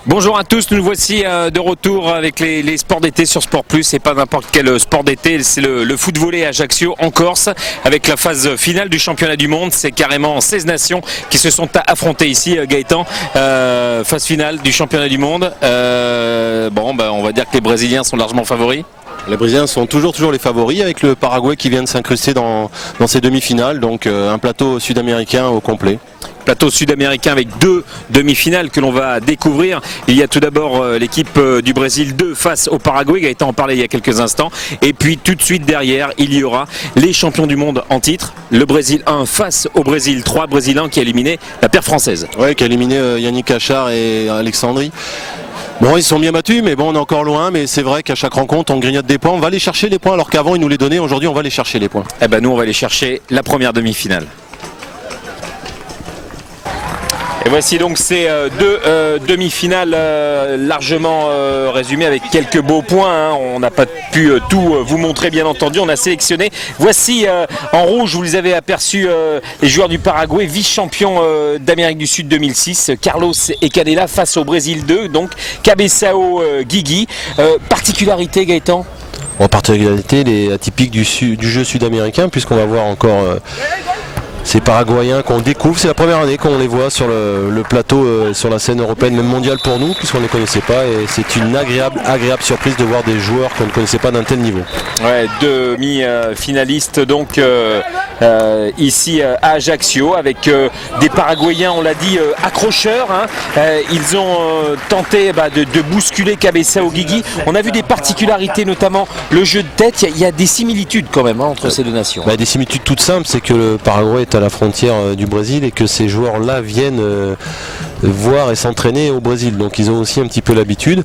Bonjour à tous, nous voici de retour avec les sports d'été sur Sport Plus. Et pas n'importe quel sport d'été, c'est le foot volley à Ajaccio en Corse avec la phase finale du championnat du monde. C'est carrément 16 nations qui se sont affrontées ici, Gaëtan. Phase finale du championnat du monde. On va dire que les Brésiliens sont largement favoris. Les Brésiliens sont toujours les favoris avec le Paraguay qui vient de s'incruster dans ces demi-finales. Donc un plateau sud-américain au complet. Plateau sud-américain avec deux demi-finales que l'on va découvrir. Il y a tout d'abord l'équipe du Brésil 2 face au Paraguay, Gaëtan en parlait il y a quelques instants. Et puis tout de suite derrière, il y aura les champions du monde en titre. Le Brésil 1 face au Brésil 3, Brésil 1 qui a éliminé la paire française. Oui, qui a éliminé Yannick Achard et Alexandrie. Bon, ils sont bien battus, mais bon, on est encore loin. Mais c'est vrai qu'à chaque rencontre, on grignote des points. On va aller chercher les points alors qu'avant, ils nous les donnaient. Aujourd'hui, on va aller chercher les points. Eh ben, nous, on va aller chercher la première demi-finale. Et voici donc ces deux demi-finales largement résumées avec quelques beaux points. On n'a pas pu tout vous montrer bien entendu. On a sélectionné. Voici en rouge, vous les avez aperçus, les joueurs du Paraguay, vice-champion d'Amérique du Sud 2006, Carlos et Canela face au Brésil 2, donc Cabeçao Guigui. Particularité Gaëtan? En particularité, les atypiques du jeu sud-américain, puisqu'on va voir encore ces Paraguayens qu'on découvre. C'est la première année qu'on les voit sur le plateau, sur la scène européenne, même mondiale pour nous, puisqu'on ne les connaissait pas. Et c'est une agréable surprise de voir des joueurs qu'on ne connaissait pas d'un tel niveau. Ouais, demi-finalistes donc ici à Ajaccio avec des Paraguayens, on l'a dit, accrocheurs. Ils ont tenté de bousculer Cabeçao Guigui. On a vu des particularités, notamment le jeu de tête. Il y a des similitudes quand même entre ces deux nations. Des similitudes toutes simples, c'est que le Paraguay est à la frontière du Brésil et que ces joueurs-là viennent voir et s'entraîner au Brésil. Donc ils ont aussi un petit peu l'habitude.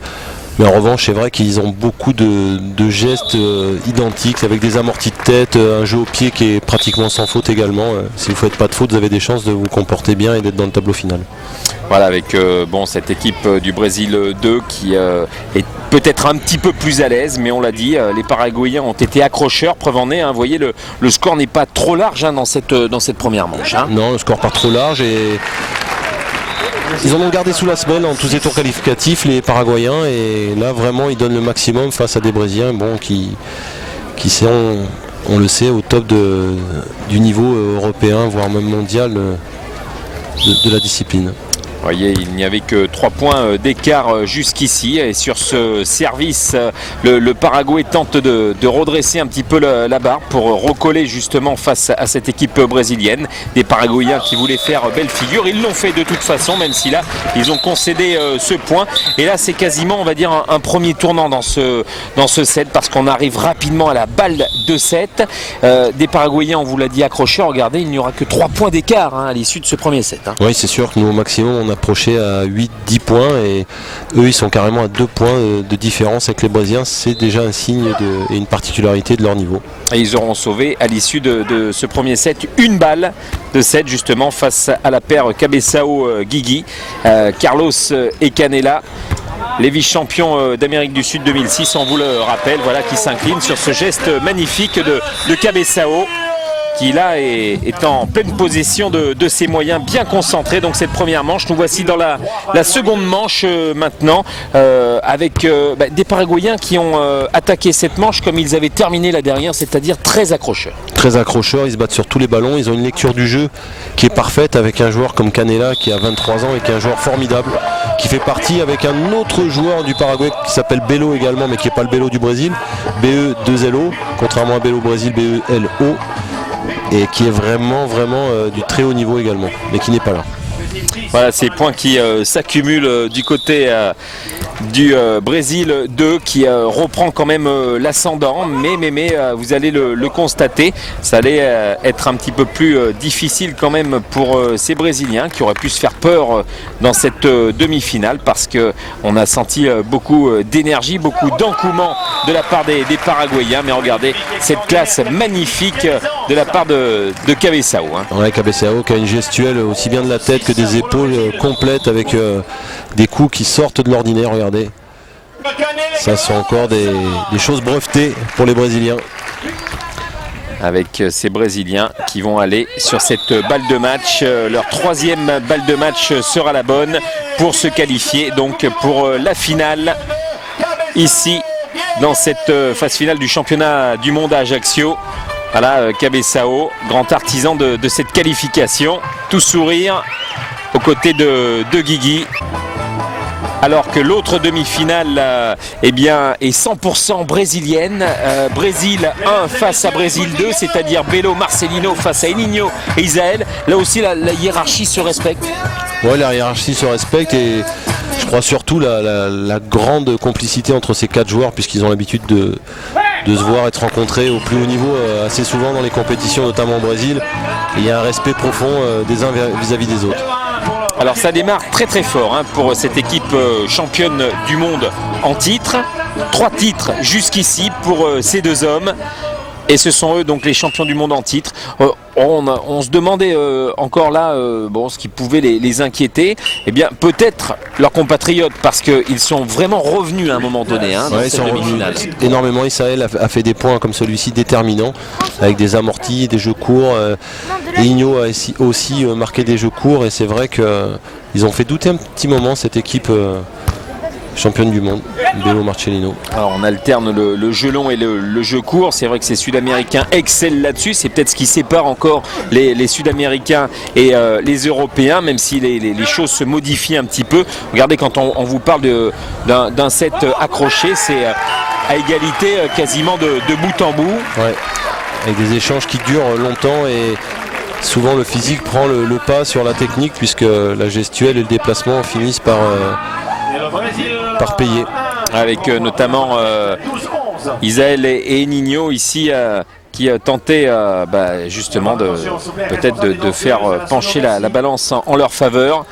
Mais en revanche, c'est vrai qu'ils ont beaucoup de gestes identiques, avec des amortis de tête, un jeu au pied qui est pratiquement sans faute également. Si vous ne faites pas de faute, vous avez des chances de vous comporter bien et d'être dans le tableau final. Voilà, avec cette équipe du Brésil 2 qui est peut-être un petit peu plus à l'aise, mais on l'a dit, les Paraguayens ont été accrocheurs, preuve en est. Vous voyez, le score n'est pas trop large dans cette première manche. Non, le score pas trop large et ils en ont gardé sous la semelle en tous ces tours qualificatifs, les Paraguayens, et là vraiment ils donnent le maximum face à des Brésiliens qui sont, on le sait, au top du niveau européen, voire même mondial de la discipline. Vous voyez, il n'y avait que 3 points d'écart jusqu'ici, et sur ce service, le Paraguay tente de redresser un petit peu la barre pour recoller justement face à cette équipe brésilienne. Des Paraguayens qui voulaient faire belle figure, ils l'ont fait de toute façon, même si là ils ont concédé ce point. Et là c'est quasiment, on va dire, un premier tournant dans ce set, parce qu'on arrive rapidement à la balle de set. Des Paraguayens, on vous l'a dit, accrocheurs. Regardez, il n'y aura que 3 points d'écart à l'issue de ce premier set. Oui, c'est sûr que nous au maximum on approché à 8-10 points et eux ils sont carrément à 2 points de différence avec les Brésiliens. C'est déjà un signe et une particularité de leur niveau. Et ils auront sauvé à l'issue de ce premier set une balle de set justement face à la paire Cabeçao Guigui, Carlos et Canela. Les vice-champions d'Amérique du Sud 2006, on vous le rappelle, voilà, qui s'inclinent sur ce geste magnifique de Cabeçao, qui là est en pleine possession de ses moyens, bien concentré. Donc cette première manche, nous voici dans la seconde manche maintenant, avec des Paraguayens qui ont attaqué cette manche comme ils avaient terminé la dernière, c'est-à-dire très accrocheurs. Très accrocheurs, ils se battent sur tous les ballons, ils ont une lecture du jeu qui est parfaite, avec un joueur comme Canela qui a 23 ans et qui est un joueur formidable, qui fait partie avec un autre joueur du Paraguay qui s'appelle Belo également, mais qui n'est pas le Belo du Brésil, BE2LO, contrairement à Belo Brésil, BELO, et qui est vraiment du très haut niveau également, mais qui n'est pas là. Voilà ces points qui s'accumulent du côté du Brésil 2 qui reprend quand même l'ascendant, mais vous allez le constater, ça allait être un petit peu plus difficile quand même pour ces Brésiliens qui auraient pu se faire peur dans cette demi-finale, parce qu'on a senti beaucoup d'énergie, beaucoup d'encouement de la part des Paraguayens. Mais regardez cette classe magnifique de la part de Cabeçao. Ouais, Cabeçao qui a une gestuelle aussi bien de la tête que des épaules complètes, avec des coups qui sortent de l'ordinaire. Regardez, ça sont encore des choses brevetées pour les Brésiliens. avec ces Brésiliens qui vont aller sur cette balle de match. Leur troisième balle de match sera la bonne pour se qualifier donc pour la finale ici dans cette phase finale du championnat du monde à Ajaccio. Voilà, Cabeçao, grand artisan de cette qualification, tout sourire aux côtés de Guigui. Alors que l'autre demi-finale eh bien, est 100% brésilienne. Brésil 1 face à Brésil 2, c'est-à-dire Belo, Marcelino face à Eninho et Isaël. Là aussi, la hiérarchie se respecte. Oui, la hiérarchie se respecte et je crois surtout la grande complicité entre ces 4 joueurs puisqu'ils ont l'habitude de se voir, être rencontrés au plus haut niveau assez souvent dans les compétitions, notamment au Brésil. Et il y a un respect profond des uns vis-à-vis des autres. Alors ça démarre très très fort pour cette équipe championne du monde en titre. 3 titres jusqu'ici pour ces 2 hommes. Et ce sont eux donc les champions du monde en titre. On se demandait encore là ce qui pouvait les inquiéter. Eh bien peut-être leurs compatriotes parce qu'ils sont vraiment revenus à un moment donné dans cette demi-finale. Énormément. Isaël a fait des points comme celui-ci déterminants avec des amortis, des jeux courts. Et Igno a aussi marqué des jeux courts et c'est vrai qu'ils ont fait douter un petit moment cette équipe championne du monde, Belo Marcelino. Alors on alterne le jeu long et le jeu court. C'est vrai que ces Sud-Américains excellent là-dessus. C'est peut-être ce qui sépare encore les Sud-Américains et les Européens, même si les choses se modifient un petit peu. Regardez, quand on vous parle d'un set accroché, c'est à égalité quasiment de bout en bout. Ouais. Avec des échanges qui durent longtemps et souvent le physique prend le pas sur la technique puisque la gestuelle et le déplacement finissent par payer. Avec notamment Isaël et Eninho ici qui tentaient justement peut-être de faire pencher la balance en leur faveur.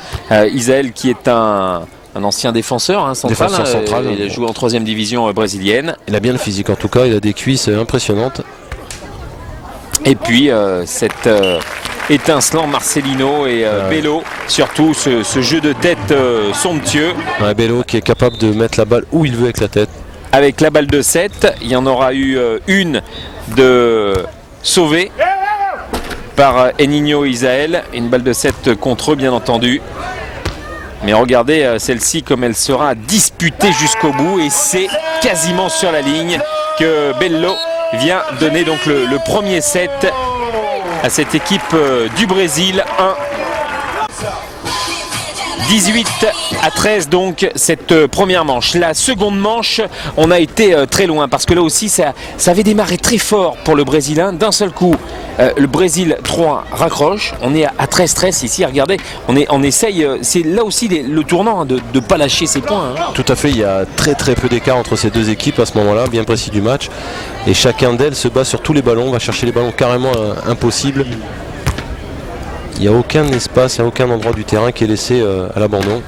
Isaël qui est un ancien défenseur central, il a joué en 3e division brésilienne. Il a bien le physique en tout cas, il a des cuisses impressionnantes. Et puis cet étincelant Marcelino et Belo, surtout ce jeu de tête somptueux. Ouais, Belo qui est capable de mettre la balle où il veut avec la tête. Avec la balle de 7, il y en aura eu une de sauvée par Eninho et Isaël. Une balle de 7 contre eux bien entendu. Mais regardez celle-ci comme elle sera disputée jusqu'au bout et c'est quasiment sur la ligne que Belo vient donner donc le premier set à cette équipe du Brésil. 18-13 donc cette première manche. La seconde manche, on a été très loin parce que là aussi ça avait démarré très fort pour le Brésilien. D'un seul coup, le Brésil 3 raccroche. On est à 13-13 ici. Regardez, on essaye. C'est là aussi le tournant de ne pas lâcher ses points. Tout à fait. Il y a très très peu d'écart entre ces 2 équipes à ce moment-là, bien précis du match. Et chacun d'elles se bat sur tous les ballons, va chercher les ballons carrément impossibles. Il n'y a aucun espace, il n'y a aucun endroit du terrain qui est laissé à l'abandon.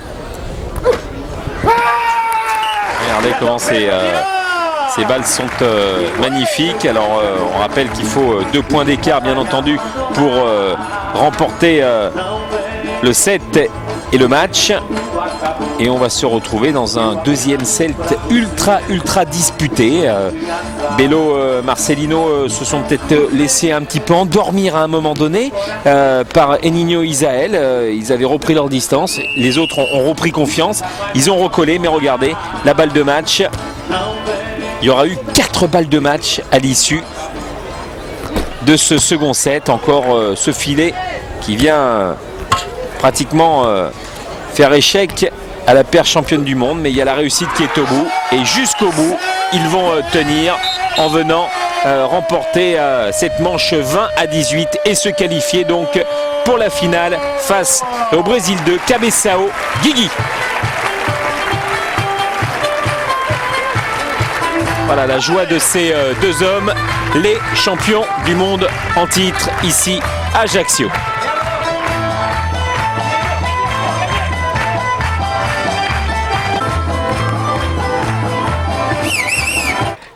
Regardez comment ces balles sont magnifiques. Alors on rappelle qu'il faut 2 points d'écart bien entendu pour remporter le set et le match. Et on va se retrouver dans un deuxième set ultra disputé. Belo, Marcelino se sont peut-être laissés un petit peu endormir à un moment donné par Eninho et Isaël. Ils avaient repris leur distance. Les autres ont repris confiance. Ils ont recollé, mais regardez, la balle de match. Il y aura eu 4 balles de match à l'issue de ce second set. Encore ce filet qui vient pratiquement faire échec à la paire championne du monde, mais il y a la réussite qui est au bout et jusqu'au bout ils vont tenir en venant remporter cette manche 20-18 et se qualifier donc pour la finale face au Brésil de Cabeçao Guigui. Voilà la joie de ces 2 hommes, les champions du monde en titre ici à Ajaccio.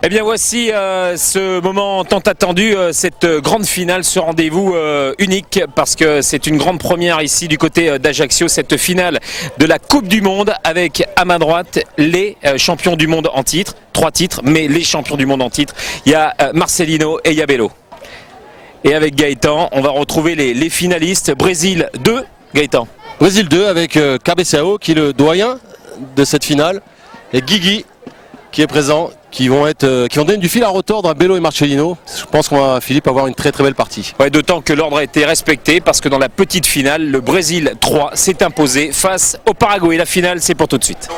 Eh bien voici ce moment tant attendu, cette grande finale, ce rendez-vous unique parce que c'est une grande première ici du côté d'Ajaccio, cette finale de la Coupe du Monde avec à ma droite les champions du monde en titre, 3 titres, mais les champions du monde en titre. Il y a Marcelino et il y a Belo. Et avec Gaëtan, on va retrouver les finalistes. Brésil 2, Gaëtan. Brésil 2 avec Cabeçao qui est le doyen de cette finale et Guigui qui est présent, qui vont donner du fil à retordre à Bello et Marcelino. Je pense qu'on va, Philippe, avoir une très très belle partie. Ouais, d'autant que l'ordre a été respecté parce que dans la petite finale, le Brésil 3 s'est imposé face au Paraguay. La finale, c'est pour tout de suite.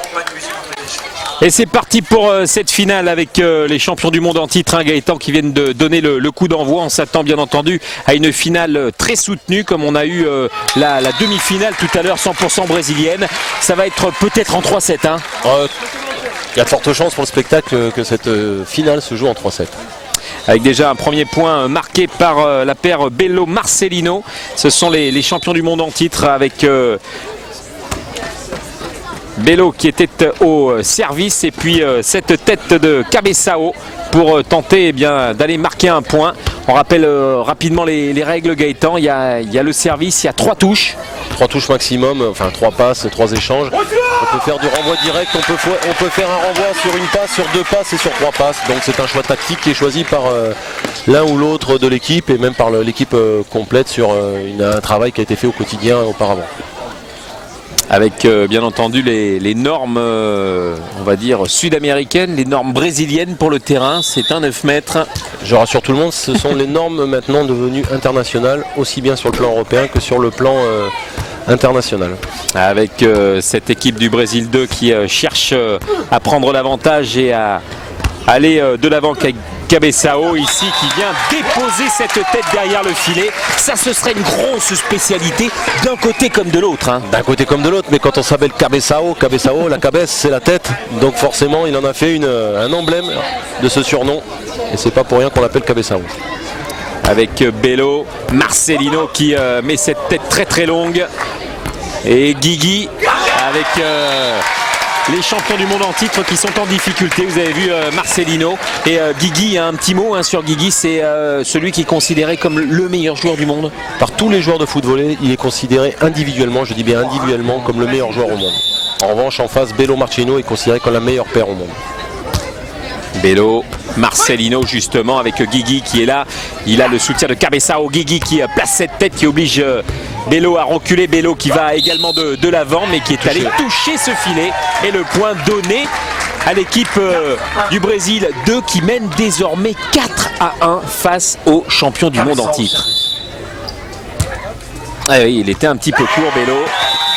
Et c'est parti pour cette finale avec les champions du monde en titre, hein, Gaëtan, qui viennent de donner le coup d'envoi. On s'attend bien entendu à une finale très soutenue comme on a eu la demi-finale tout à l'heure 100% brésilienne. Ça va être peut-être en 3-7. Hein. Il y a de fortes chances pour le spectacle que cette finale se joue en 3-7. Avec déjà un premier point marqué par la paire Bello-Marcelino. Ce sont les champions du monde en titre avec Bello qui était au service et puis cette tête de Cabeçao pour tenter d'aller marquer un point. On rappelle rapidement les règles, Gaëtan. Il y a le service, il y a 3 touches. 3 touches maximum, enfin 3 passes, 3 échanges. On peut faire du renvoi direct, on peut faire un renvoi sur une passe, sur 2 passes et sur 3 passes. Donc c'est un choix tactique qui est choisi par l'un ou l'autre de l'équipe et même par l'équipe complète sur un travail qui a été fait au quotidien auparavant. Avec bien entendu les normes, on va dire, sud-américaines, les normes brésiliennes pour le terrain. C'est un 9 mètres. Je rassure tout le monde, ce sont les normes maintenant devenues internationales, aussi bien sur le plan européen que sur le plan international. Avec cette équipe du Brésil 2 qui cherche à prendre l'avantage et à aller de l'avant avec Cabeçao ici qui vient déposer cette tête derrière le filet. Ça, ce serait une grosse spécialité d'un côté comme de l'autre. Hein. D'un côté comme de l'autre, mais quand on s'appelle Cabeçao, la cabesse c'est la tête. Donc forcément il en a fait un emblème de ce surnom. Et c'est pas pour rien qu'on l'appelle Cabeçao. Avec Bello, Marcelino qui met cette tête très très longue. Et Guigui avec les champions du monde en titre qui sont en difficulté. Vous avez vu Marcelino et Guigui. Un petit mot sur Guigui, c'est celui qui est considéré comme le meilleur joueur du monde. Par tous les joueurs de foot volley, il est considéré individuellement, je dis bien individuellement, comme le meilleur joueur au monde. En revanche, en face, Bello Marcelino est considéré comme la meilleure paire au monde. Bello, Marcelino justement avec Guigui qui est là. Il a le soutien de Cabeçao. Guigui qui place cette tête qui oblige Bello à reculer. Bello qui va également de l'avant mais qui est allé toucher ce filet. Et le point donné à l'équipe du Brésil 2 qui mène désormais 4-1 face aux champions du monde en titre. Ah oui, il était un petit peu court Bello.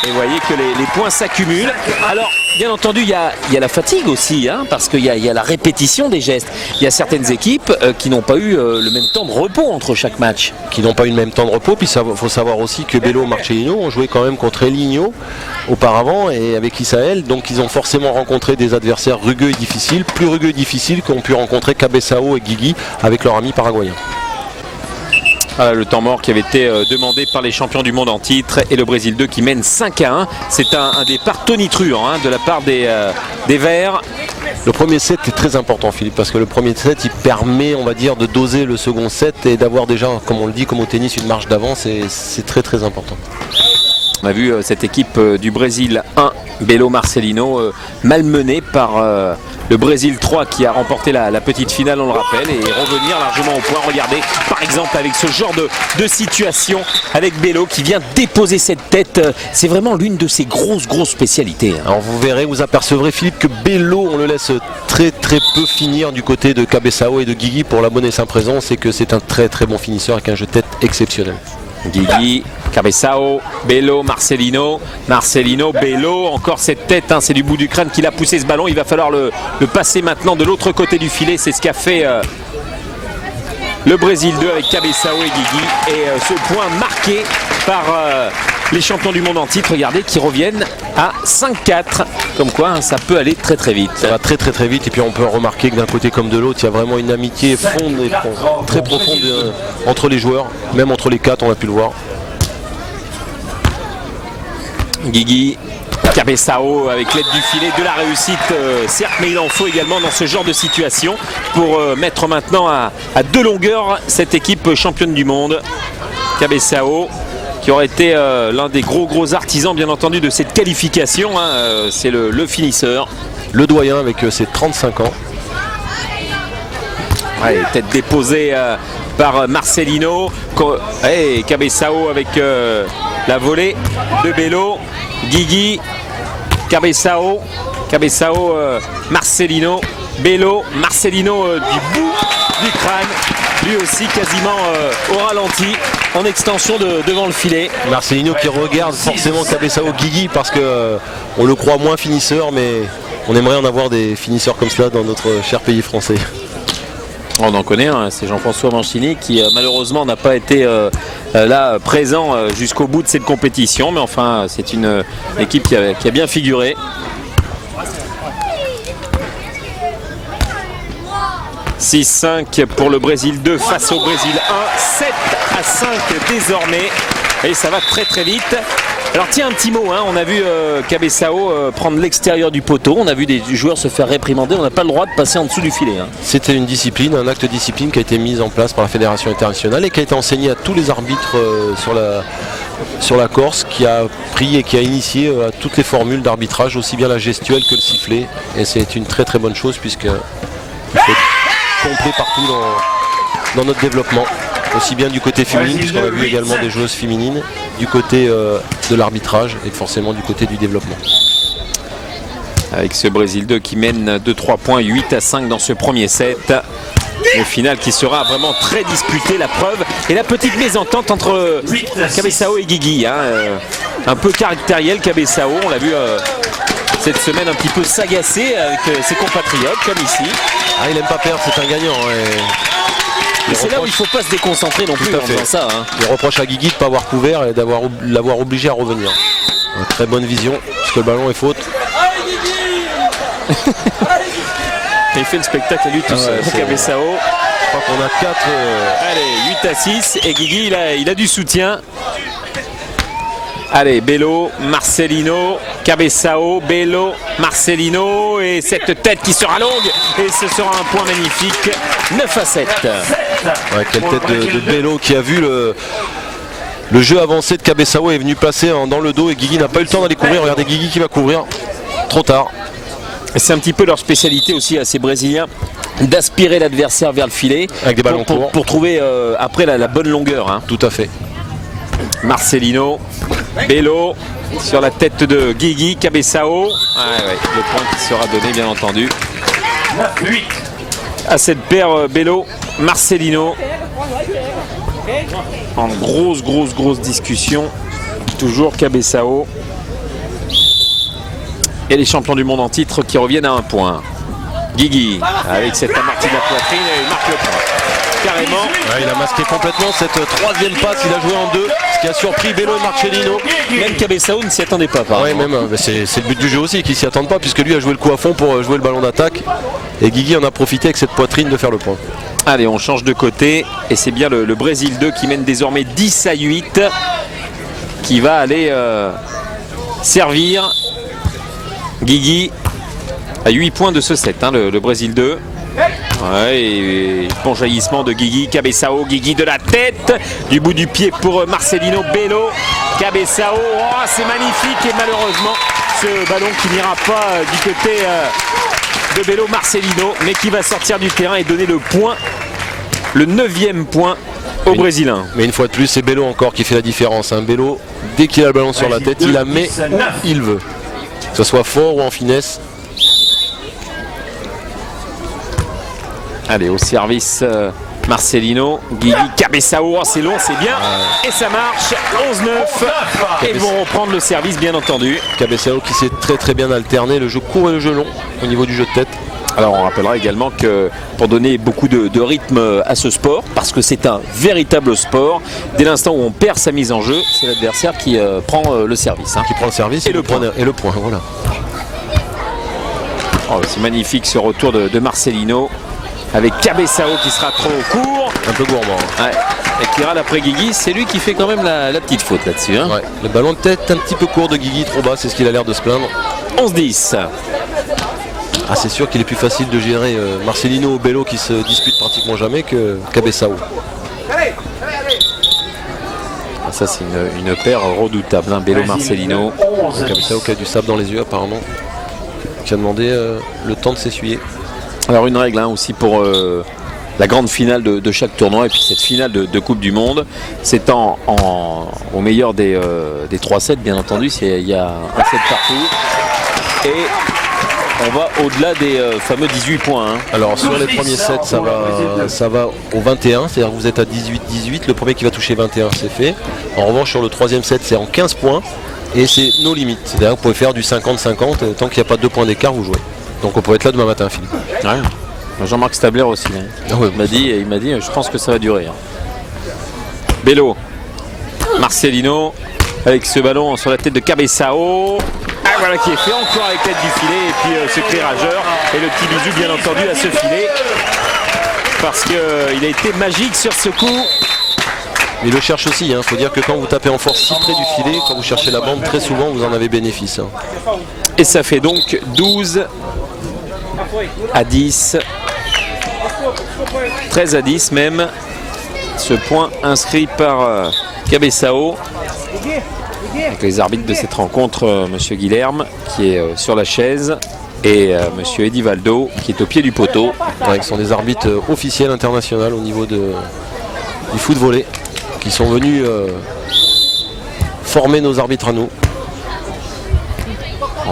Et vous voyez que les points s'accumulent. Alors, bien entendu, il y a la fatigue aussi, hein, parce qu'il y a la répétition des gestes. Il y a certaines équipes qui n'ont pas eu le même temps de repos entre chaque match. Qui n'ont pas eu le même temps de repos. Puis il faut savoir aussi que Bello et Marcelino ont joué quand même contre Elinho auparavant et avec Isaël. Donc ils ont forcément rencontré des adversaires rugueux et difficiles, plus rugueux et difficiles qu'ont pu rencontrer Cabeçao et Guigui avec leur ami paraguayen. Voilà le temps mort qui avait été demandé par les champions du monde en titre et le Brésil 2 qui mène 5-1. C'est un départ tonitruant de la part des Verts. Le premier set est très important Philippe parce que le premier set il permet on va dire de doser le second set et d'avoir déjà comme on le dit comme au tennis une marge d'avance et c'est très très important. On a vu cette équipe du Brésil 1, Bello Marcelino, malmenée par le Brésil 3 qui a remporté la petite finale, on le rappelle, et revenir largement au point. Regardez, par exemple, avec ce genre de situation, avec Bello qui vient déposer cette tête. C'est vraiment l'une de ses grosses spécialités. Alors vous verrez, vous apercevrez Philippe que Bello, on le laisse très peu finir du côté de Cabeçao et de Guigui pour la bonne et simple raison, c'est que c'est un très bon finisseur avec un jeu de tête exceptionnel. Guigui, Cabeçao, Bello, Marcelino, Bello, encore cette tête, c'est du bout du crâne qu'il a poussé ce ballon, il va falloir le passer maintenant de l'autre côté du filet, c'est ce qu'a fait le Brésil 2 avec Cabeçao et Guigui, et ce point marqué par les champions du monde en titre, regardez, qui reviennent à 5-4, comme quoi ça peut aller très vite. Ça va très vite et puis on peut remarquer que d'un côté comme de l'autre, il y a vraiment une amitié très profonde entre les joueurs, même entre les 4, on a pu le voir. Guigui, Cabeçao avec l'aide du filet, de la réussite certes, mais il en faut également dans ce genre de situation pour mettre maintenant à 2 longueurs cette équipe championne du monde. Cabeçao qui aurait été l'un des gros artisans bien entendu de cette qualification, c'est le finisseur. Le doyen avec ses 35 ans. Ouais, tête déposée par Marcelino. Et Cabezao avec la volée de Bello. Guigui, Cabezao, Marcelino, Bello, Marcelino du bout du crâne, lui aussi quasiment au ralenti, en extension devant le filet. Marcelino qui regarde forcément Cabezao Guigui parce que on le croit moins finisseur, mais on aimerait en avoir des finisseurs comme cela dans notre cher pays français. On en connaît un, c'est Jean-François Mancini qui malheureusement n'a pas été là présent jusqu'au bout de cette compétition, mais enfin c'est une équipe qui a bien figuré. 6-5 pour le Brésil 2 face au Brésil 1, 7-5 désormais, et ça va très très vite. Alors tiens, un petit mot, hein. On a vu Cabezao prendre l'extérieur du poteau, on a vu des joueurs se faire réprimander, on n'a pas le droit de passer en dessous du filet. Hein. C'était une discipline, un acte de discipline qui a été mis en place par la Fédération internationale et qui a été enseigné à tous les arbitres sur la Corse, qui a pris et qui a initié toutes les formules d'arbitrage, aussi bien la gestuelle que le sifflet. Et c'est une très très bonne chose puisque il faut être complet partout dans notre développement. Aussi bien du côté féminin, puisqu'on a vu également des joueuses féminines, du côté de l'arbitrage et forcément du côté du développement. Avec ce Brésil 2 qui mène de 3 points, 8-5 dans ce premier set. Le final qui sera vraiment très disputé, la preuve. Et la petite mésentente entre Cabezao et Guigui. Hein, un peu caractériel Cabezao, on l'a vu cette semaine un petit peu s'agacer avec ses compatriotes, comme ici. Ah, il n'aime pas perdre, c'est un gagnant. Et c'est là où il ne faut pas se déconcentrer non plus en faisant ça. Hein. Il reproche à Guigui de ne pas avoir couvert et d'avoir l'avoir obligé à revenir. Une très bonne vision, puisque le ballon est faute. Il fait le spectacle à lui tout seul. Cabezao. Je crois qu'on a 4. Allez, 8-6 et Guigui il a du soutien. Allez, Bello, Marcelino, Cabezao, Bello, Marcelino et cette tête qui sera longue et ce sera un point magnifique, 9-7. Ouais, quelle tête de Bello qui a vu le jeu avancé de Cabezao est venu passer dans le dos et Guigui n'a pas eu le temps d'aller couvrir. Regardez Guigui qui va couvrir, trop tard. C'est un petit peu leur spécialité aussi à ces Brésiliens, d'aspirer l'adversaire vers le filet avec des ballons courts pour trouver après la bonne longueur. Hein. Tout à fait. Marcelino, Bello sur la tête de Guigui, Cabezao. Le point qui sera donné bien entendu à cette paire Bello, Marcelino. En grosse discussion. Toujours Cabezao. Et les champions du monde en titre qui reviennent à un point. Guigui, avec cette amortie de la poitrine, il marque le point. Carrément. Ouais, il a masqué complètement cette troisième passe, il a joué en deux, ce qui a surpris Bello et Marcelino. Même Cabezao ne s'y attendait pas. Oui, même, c'est le but du jeu aussi, qu'il ne s'y attende pas, puisque lui a joué le coup à fond pour jouer le ballon d'attaque. Et Guigui en a profité avec cette poitrine de faire le point. Allez, on change de côté, et c'est bien le Brésil 2 qui mène désormais 10-8, qui va aller servir Guigui à 8 points de ce set, hein, le Brésil 2. Ouais, et bon jaillissement de Guigui, Cabezao, Guigui de la tête, du bout du pied pour Marcelino, Bello, Cabezao, c'est magnifique et malheureusement ce ballon qui n'ira pas du côté de Bello, Marcelino, mais qui va sortir du terrain et donner le point, le 9e point au Brésilien. Mais une fois de plus, c'est Bello encore qui fait la différence. Hein. Bello, dès qu'il a le ballon sur la tête, il la met où il veut, que ce soit fort ou en finesse. Allez, au service Marcelino, Guigui, Cabezao, c'est long, c'est bien, et ça marche, 11-9, et ils vont reprendre le service bien entendu. Cabezao qui s'est très bien alterné, le jeu court et le jeu long au niveau du jeu de tête. Alors on rappellera également que pour donner beaucoup de rythme à ce sport, parce que c'est un véritable sport, dès l'instant où on perd sa mise en jeu, c'est l'adversaire qui prend le service. Hein. Qui prend le service et le point, voilà. Oh, c'est magnifique ce retour de Marcelino. Avec Cabezao qui sera trop court. Un peu gourmand. Ouais. Et qui râle après Guigui, c'est lui qui fait quand même la petite faute là-dessus. Hein. Ouais. Le ballon de tête un petit peu court de Guigui, trop bas, c'est ce qu'il a l'air de se plaindre. 11-10. Ah, c'est sûr qu'il est plus facile de gérer Marcelino ou Bello qui se disputent pratiquement jamais que Cabezao. Ah, ça c'est une paire redoutable, hein. Bello, Marcelino. Cabezao qui a du sable dans les yeux apparemment. Qui a demandé le temps de s'essuyer. Alors une règle, hein, aussi pour la grande finale de chaque tournoi. Et puis cette finale de Coupe du Monde, c'est au meilleur des 3 sets, bien entendu. Il y a un set partout. Et on va au-delà des fameux 18 points. Hein. Alors sur les premiers sets, ça va au 21, c'est-à-dire que vous êtes à 18-18, le premier qui va toucher 21 c'est fait. En revanche sur le troisième set c'est en 15 points et c'est nos limites. C'est-à-dire que vous pouvez faire du 50-50, tant qu'il n'y a pas 2 points d'écart vous jouez. Donc on pourrait être là demain matin Philippe. Ouais. Jean-Marc Stabler aussi. Hein. Ah ouais, il m'a dit je pense que ça va durer. Hein. Bello, Marcelino avec ce ballon sur la tête de Cabeçao. Voilà qui est fait encore avec l'aide du filet et puis ce cri rageur et le petit bisou bien entendu à ce filet parce qu'il a été magique sur ce coup. Il le cherche aussi, il faut dire que quand vous tapez en force si près du filet, quand vous cherchez la bande, très souvent vous en avez bénéfice. Hein. Et ça fait donc 12 à 10, 13 à 10 même, ce point inscrit par Cabeçao. Avec les arbitres de cette rencontre, Monsieur Guilherme qui est sur la chaise et Monsieur Edivaldo qui est au pied du poteau. Ouais, ils sont des arbitres officiels internationaux au niveau du foot volley qui sont venus former nos arbitres à nous.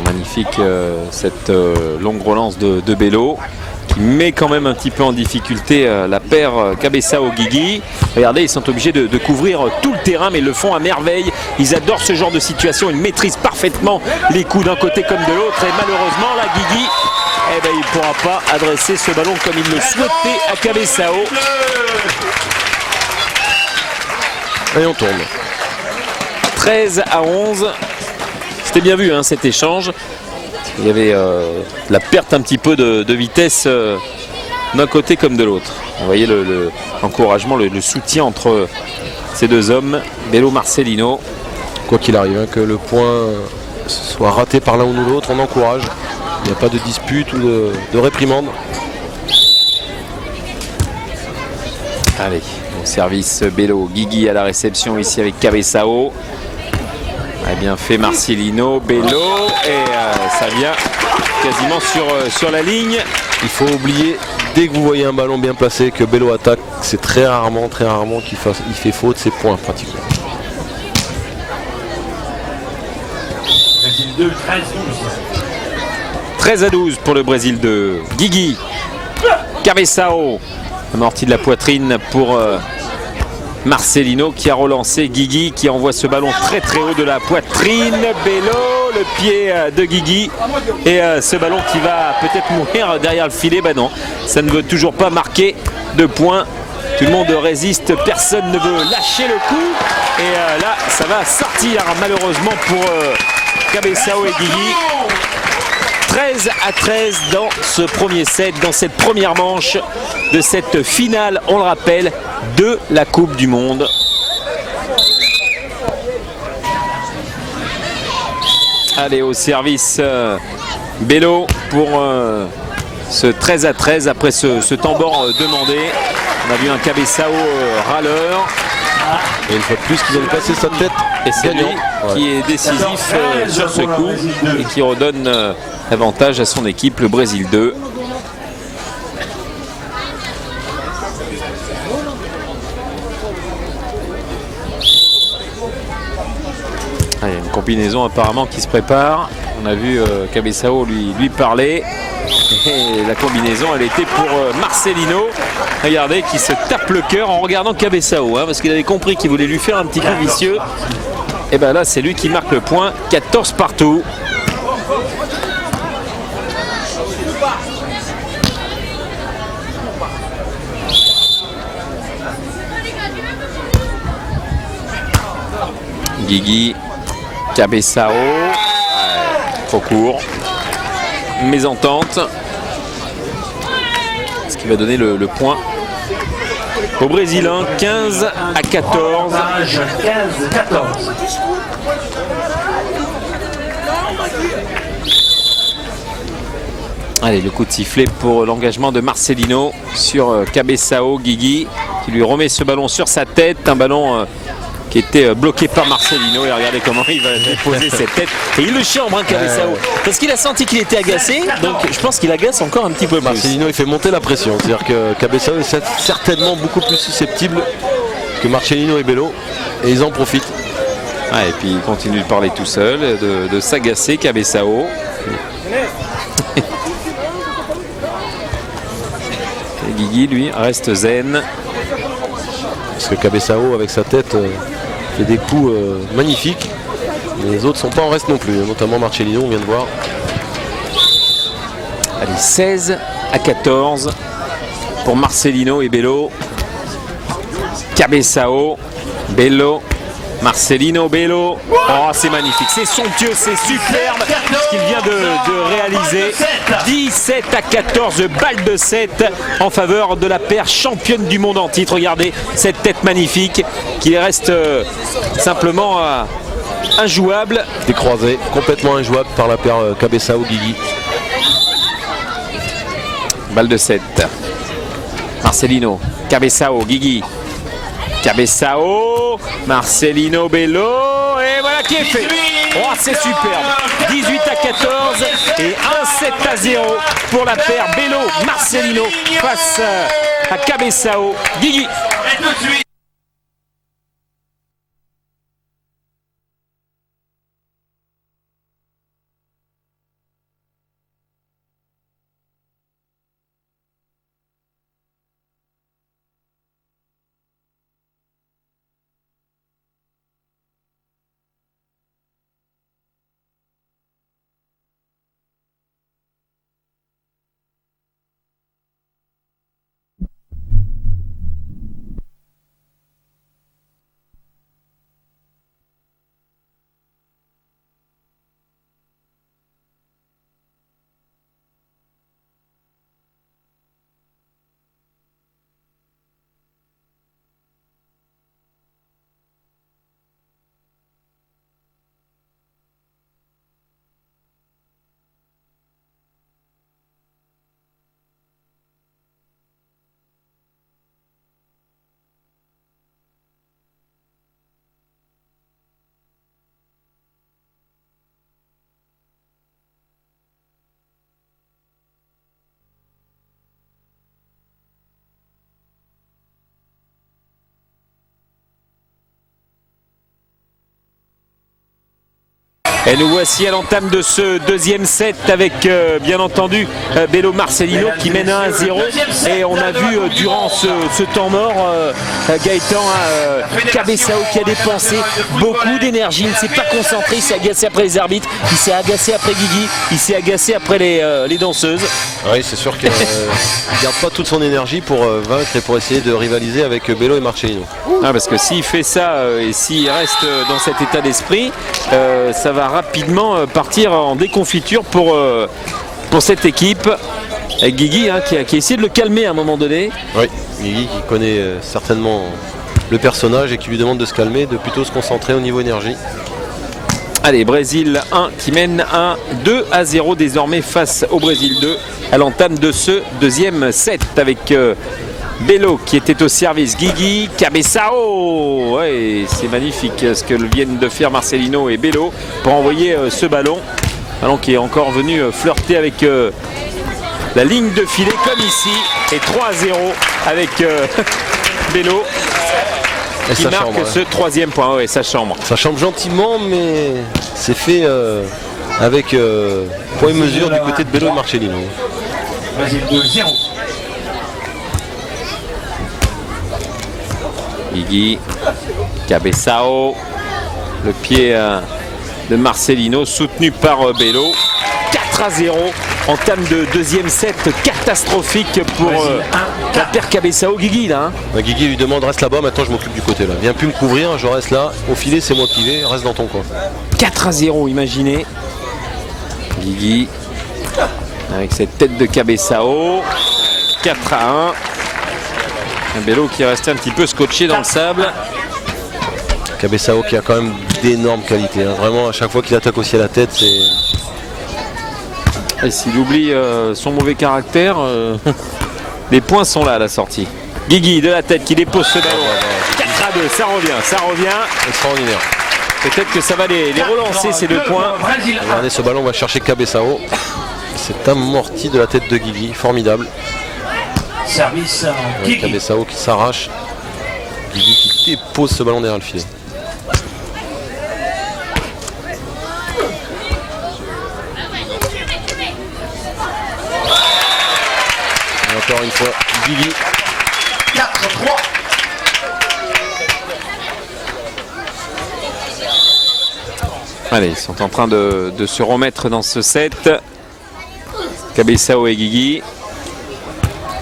Magnifique cette longue relance de Bello qui met quand même un petit peu en difficulté la paire Cabeçao-Guigui. Regardez, ils sont obligés de couvrir tout le terrain, mais ils le font à merveille. Ils adorent ce genre de situation, ils maîtrisent parfaitement les coups d'un côté comme de l'autre. Et malheureusement, là, Guigui, il ne pourra pas adresser ce ballon comme il le souhaitait à Cabeçao. Et on tourne. 13 à 11. C'était bien vu, hein, cet échange. Il y avait la perte un petit peu de vitesse d'un côté comme de l'autre. Vous voyez l'encouragement, le soutien entre ces deux hommes, Bello Marcelino. Quoi qu'il arrive, hein, que le point soit raté par l'un ou l'autre, on encourage. Il n'y a pas de dispute ou de réprimande. Allez, au service Bello, Guigui à la réception ici avec Cabeçao. Bien fait Marcelino, Bello et ça vient quasiment sur la ligne. Il faut oublier, dès que vous voyez un ballon bien placé, que Bello attaque, c'est très rarement qu'il fait faute, c'est points pratiquement. 13 à 12 pour le Brésil de Guigui. Cabeçao, amorti de la poitrine pour Marcelino qui a relancé Guigui qui envoie ce ballon très très haut de la poitrine. Bello, le pied de Guigui et ce ballon qui va peut-être mourir derrière le filet. Ben non, ça ne veut toujours pas marquer de points. Tout le monde résiste, personne ne veut lâcher le coup. Et là, ça va sortir malheureusement pour Cabeçao et Guigui. 13 à 13 dans ce premier set, dans cette première manche de cette finale, on le rappelle, de la Coupe du Monde. Allez, au service Bello pour ce 13 à 13 après ce tambour demandé. On a vu un Cabeçao râleur. Et une fois de plus qu'ils ont passé sa tête. Et c'est lui qui est décisif sur ce coup et qui redonne avantage à son équipe, le Brésil 2. Allez, une combinaison apparemment qui se prépare. On a vu Cabeçao lui parler. Et la combinaison, elle était pour Marcelino. Regardez, qui se tape le cœur en regardant Cabeçao, hein, parce qu'il avait compris qu'il voulait lui faire un petit coup vicieux. Et bien là, c'est lui qui marque le point. 14 partout. Guigui, Cabeçao, trop court, mésentente, ce qui va donner le point au Brésilien. 15 à 14. 15-14. Allez, le coup de sifflet pour l'engagement de Marcelino sur Cabeçao. Guigui qui lui remet ce ballon sur sa tête, un ballon qui était bloqué par Marcelino. Et regardez comment il va déposer cette tête. Et il le chambre, hein, Cabezao. Parce qu'il a senti qu'il était agacé. Donc je pense qu'il agace encore un petit peu plus. Marcelino, il fait monter la pression. C'est-à-dire que Cabezao est certainement beaucoup plus susceptible que Marcelino et Bello. Et ils en profitent. Ah, et puis il continue de parler tout seul, de s'agacer, Cabezao. Et Guigui, lui, reste zen. Parce que Cabezao, avec sa tête, fait des coups magnifiques. Mais les autres sont pas en reste non plus, notamment Marcelino, on vient de voir. Allez, 16-14 pour Marcelino et Bello. Cabezao, Bello, Marcelino, Bello. Oh, c'est magnifique, c'est somptueux, c'est superbe ce qu'il vient de réaliser. 17-14, balle de 7 en faveur de la paire championne du monde en titre. Regardez cette tête magnifique qui reste simplement injouable. Décroisé, complètement injouable par la paire Cabezao-Guigui. Balle de 7. Marcelino, Cabezao, Guigui. Cabezao, Marcelino, Bello, et voilà qui est fait. Oh, c'est superbe. 18-14 et 1-7-0 pour la paire Bello, Marcelino face à Cabezao, Guigui. Et nous voici à l'entame de ce deuxième set avec bien entendu Bello Marcelino qui mène 1-0 et on a vu durant ce temps mort Gaëtan Cabezao qui a dépensé beaucoup d'énergie, il ne s'est pas concentré, il s'est agacé après les arbitres, il s'est agacé après Guigui, il s'est agacé après les danseuses. Oui, c'est sûr qu'il ne garde pas toute son énergie pour vaincre et pour essayer de rivaliser avec Bello et Marcelino. Ah, parce que s'il fait ça et s'il reste dans cet état d'esprit, ça va rapidement partir en déconfiture pour cette équipe. Avec Guigui qui a essayé de le calmer à un moment donné. Oui, Guigui qui connaît certainement le personnage et qui lui demande de se calmer, de plutôt se concentrer au niveau énergie. Allez, Brésil 1 qui mène 2-0 désormais face au Brésil 2 à l'entame de ce deuxième set avec Bello qui était au service, Guigui, Cabezao. Ouais, c'est magnifique ce que viennent de faire Marcelino et Bello pour envoyer ce ballon. Ballon qui est encore venu flirter avec la ligne de filet comme ici. Et 3-0 avec Bello qui marque chambre, ce troisième point. Ouais, sa chambre. Ça chambre gentiment, mais c'est fait avec point et mesure du côté de Bello et Marcelino. Brésil 2-0. Guigui, Cabezao, le pied de Marcelino soutenu par Bello. 4-0, entame de deuxième set catastrophique pour la paire Cabezao. Guigui là. Guigui lui demande reste là-bas, maintenant je m'occupe du côté là. Viens plus me couvrir, je reste là. Au filet c'est moi qui vais, reste dans ton coin. 4-0, imaginez. Guigui avec cette tête de Cabezao. 4-1. Un Bello qui est resté un petit peu scotché dans le sable. Cabezao qui a quand même d'énormes qualités. Vraiment, à chaque fois qu'il attaque aussi à la tête, c'est... Et s'il oublie son mauvais caractère, les points sont là à la sortie. Guigui de la tête qui dépose ce ballon. à 2, ça revient. Extraordinaire. Peut-être que ça va les relancer ces 2 points. Regardez, ce ballon va chercher Cabeçao. C'est amorti de la tête de Guigui, formidable. Service Ouais, Cabeçao qui s'arrache. Guigui qui dépose ce ballon derrière le filet. Et encore une fois, Guigui. 4-3. Allez, ils sont en train de se remettre dans ce set. Cabeçao et Guigui.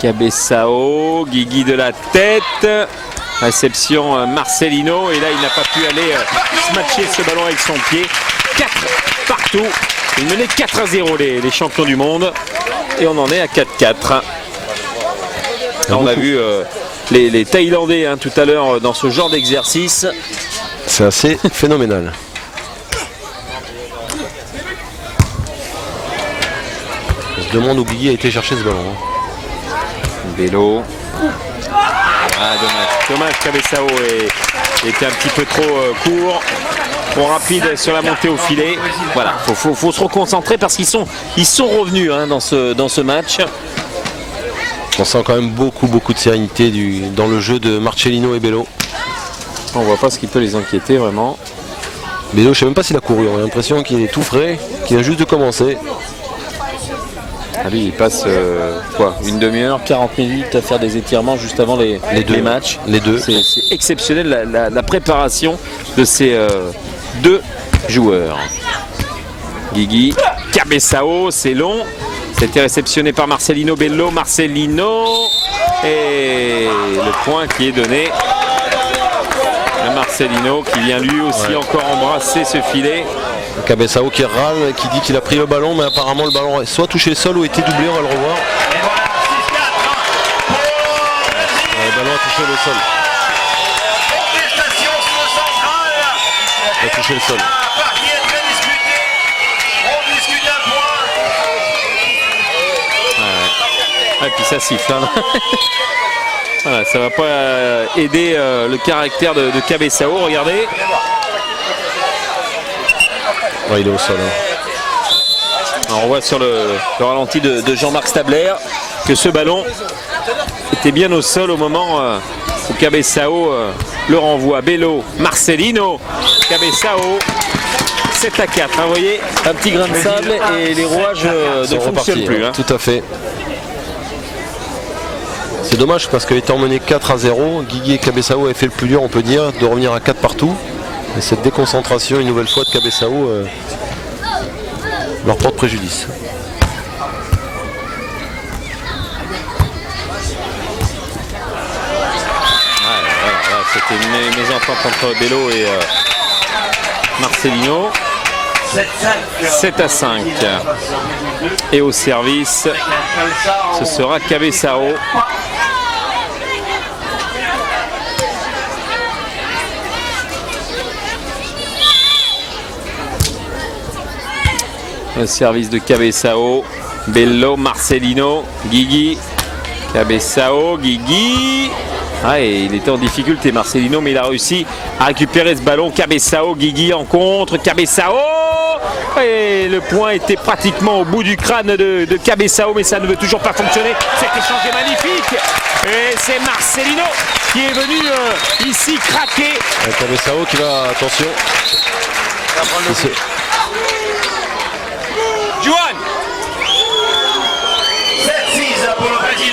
Cabeçao, Guigui de la tête. Réception Marcelino. Et là, il n'a pas pu aller smatcher ce ballon avec son pied. 4 partout. Il menait 4-0 les champions du monde. Et on en est à 4-4. On a vu les Thaïlandais tout à l'heure dans ce genre d'exercice. C'est assez phénoménal. On se demande où Guigui a été chercher ce ballon. Bello. Ah, dommage. Cabeçao était un petit peu trop court, trop rapide sur la montée au filet. Voilà, faut se reconcentrer parce qu'ils sont revenus dans ce match. On sent quand même beaucoup de sérénité dans le jeu de Marcelino et Bello. On voit pas ce qui peut les inquiéter vraiment. Bello, je sais même pas s'il a couru. On a l'impression qu'il est tout frais, qu'il vient juste de commencer. Ah, lui, il passe une demi-heure, 40 minutes à faire des étirements juste avant les matchs. Les deux. C'est exceptionnel la préparation de ces 2 joueurs. Guigui, Cabeçao, c'est long. C'était réceptionné par Marcelino. Bello, Marcelino. Et le point qui est donné à Marcelino qui vient lui aussi encore embrasser ce filet. Cabeçao qui râle, qui dit qu'il a pris le ballon, mais apparemment le ballon a soit touché le sol ou été doublé, on va le revoir. Le ballon a touché le sol. Il a touché le sol. Et puis ça siffle. Voilà, ça va pas aider le caractère de Cabeçao, regardez. Ouais, il est au sol. Alors, on voit sur le ralenti de Jean-Marc Stabler que ce ballon était bien au sol au moment où Cabeçao le renvoie. Bello, Marcelino, Cabeçao. 7-4, vous voyez, un petit grain de sable et les rouages ne fonctionnent plus. Tout à fait. C'est dommage parce qu'étant mené 4-0, Guigui et Cabeçao avaient fait le plus dur, on peut dire, de revenir à 4 partout. Et cette déconcentration une nouvelle fois de Cabeçao leur porte préjudice. C'était une mésentente entre Bello et Marcelino. 7-5. Et au service, ce sera Cabeçao. Le service de Cabeçao. Bello, Marcelino, Guigui. Cabeçao, Guigui. Ah, et il était en difficulté Marcelino, mais il a réussi à récupérer ce ballon. Cabeçao, Guigui en contre. Cabeçao. Et le point était pratiquement au bout du crâne de Cabeçao, mais ça ne veut toujours pas fonctionner. Cet échange est magnifique. Et c'est Marcelino qui est venu ici craquer. Cabeçao qui va, attention. Juan. 7-6 pour le Brésil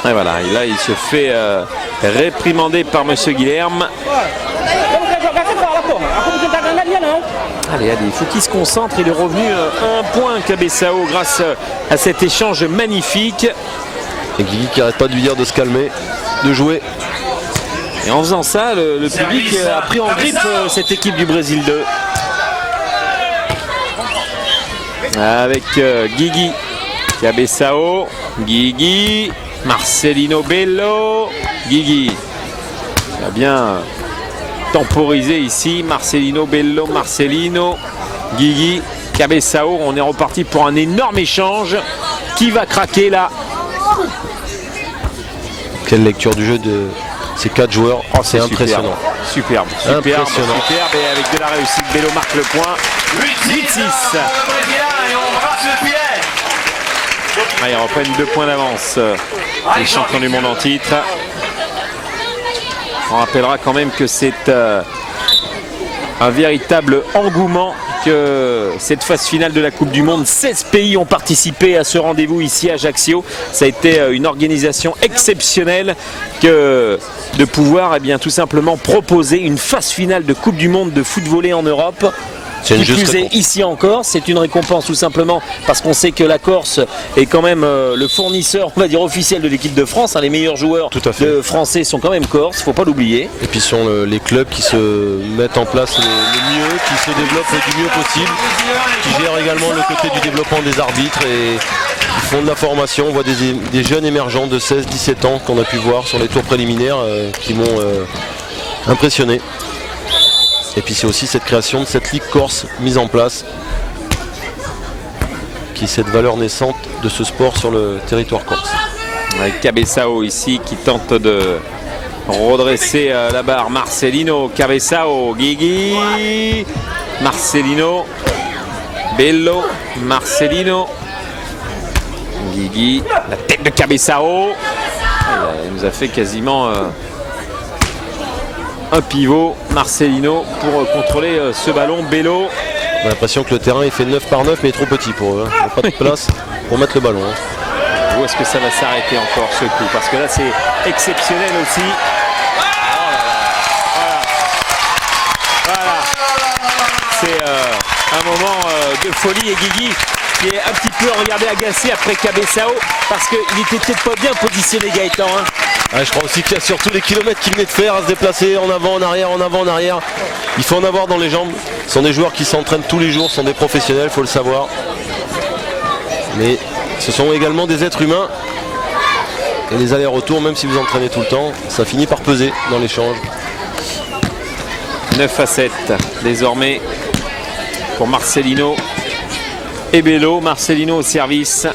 1. Et voilà, et là il se fait réprimander par Monsieur Guilherme. Allez, il faut qu'il se concentre. Il est revenu un point Cabeçao grâce à cet échange magnifique. Et Guigui qui n'arrête pas de lui dire de se calmer, de jouer. Et en faisant ça, le public a pris en grippe cette équipe du Brésil 2. Avec Guigui, Cabeçao, Guigui, Marcelino, Bello, Guigui. Il a bien temporisé ici. Marcelino, Bello, Marcelino, Guigui, Cabeçao. On est reparti pour un énorme échange. Qui va craquer là? Quelle lecture du jeu de ces 4 joueurs. Oh, c'est impressionnant. Superbe. Et avec de la réussite, Bello marque le point. 8-6. Et on brasse le filet. Ils reprennent 2 points d'avance. Les champions du monde en titre. On rappellera quand même que c'est un véritable engouement que cette phase finale de la Coupe du Monde. 16 pays ont participé à ce rendez-vous ici à Ajaccio. Ça a été une organisation exceptionnelle que de pouvoir tout simplement proposer une phase finale de Coupe du Monde de foot volley en Europe. C'est une juste récompense. Ici en Corse, c'est une récompense tout simplement parce qu'on sait que la Corse est quand même le fournisseur, on va dire, officiel de l'équipe de France. Les meilleurs joueurs français sont quand même corses, faut pas l'oublier. Et puis ce sont les clubs qui se mettent en place le mieux, qui se développent du mieux possible, qui gèrent également le côté du développement des arbitres et qui font de la formation. On voit des jeunes émergents de 16-17 ans qu'on a pu voir sur les tours préliminaires qui m'ont impressionné. Et puis c'est aussi cette création de cette Ligue Corse mise en place, qui est cette valeur naissante de ce sport sur le territoire corse. Avec Cabeçao ici qui tente de redresser la barre. Marcelino, Cabeçao, Guigui, Marcelino, Bello, Marcelino, Guigui, la tête de Cabeçao. Il nous a fait quasiment un pivot, Marcelino, pour contrôler ce ballon. Bello. On a l'impression que le terrain il fait 9 par 9 mais il est trop petit pour eux. Il n'y a pas de place pour mettre le ballon. Où est-ce que ça va s'arrêter encore ce coup? Parce que là c'est exceptionnel aussi. Voilà. C'est un moment de folie et Guigui qui est un petit peu agacé après Cabeçao parce qu'il était peut-être pas bien positionné, Gaëtan. Je crois aussi qu'il y a surtout les kilomètres qu'il venait de faire à se déplacer en avant, en arrière, en avant, en arrière. Il faut en avoir dans les jambes. Ce sont des joueurs qui s'entraînent tous les jours, ce sont des professionnels, il faut le savoir. Mais ce sont également des êtres humains. Et les allers-retours, même si vous entraînez tout le temps, ça finit par peser dans l'échange. 9-7 désormais pour Marcelino et Bello. Marcelino au service.